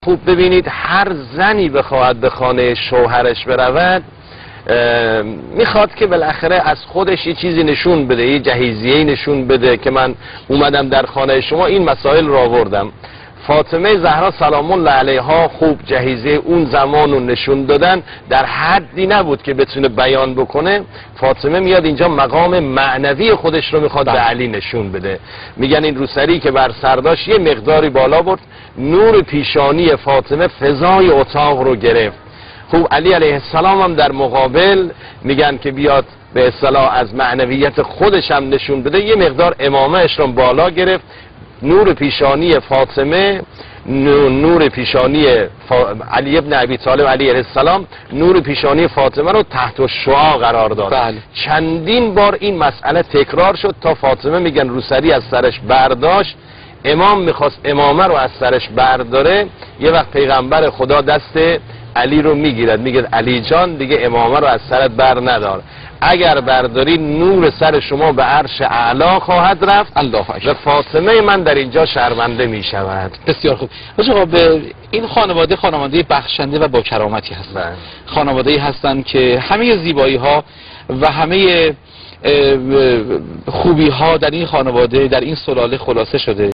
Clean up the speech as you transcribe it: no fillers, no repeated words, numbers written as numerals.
خوب ببینید، هر زنی بخواهد به خانه شوهرش برود میخواد که بالاخره از خودش یه چیزی نشون بده، یه جهیزیه‌ای نشون بده که من اومدم در خانه شما این مسائل رو آوردم. فاطمه زهرا سلام الله علیها خوب جهیزیه اون زمان رو نشون دادن، در حدی نبود که بتونه بیان بکنه. فاطمه میاد اینجا مقام معنوی خودش رو میخواد به علی نشون بده. میگن این روسری که بر سرداش یه مقداری بالا برد، نور پیشانی فاطمه فضای اتاق رو گرفت. خوب علی علیه السلام هم در مقابل میگن که بیاد به اصطلاح از معنویت خودش هم نشون بده، یه مقدار امامهش رو بالا گرفت. نور پیشانی فاطمه، نور پیشانی علی ابن ابی طالب علیه السلام، نور پیشانی فاطمه رو تحت الشعاع قرار داد. بله. چندین بار این مسئله تکرار شد تا فاطمه میگن روسری از سرش برداشت. امام میخواست امامه رو از سرش برداره، یه وقت پیغمبر خدا دست علی رو میگیرد، میگه علی جان دیگه امامه رو از سرت بر ندار، اگر برداری نور سر شما به عرش اعلا خواهد رفت و فاطمه من در اینجا شرمنده می شود. بسیار خوب. آقا به این خانواده بخشنده و با کرامتی هستند. خانواده‌ای هستند که همه زیبایی ها و همه خوبی ها در این خانواده، در این سلاله خلاصه شده.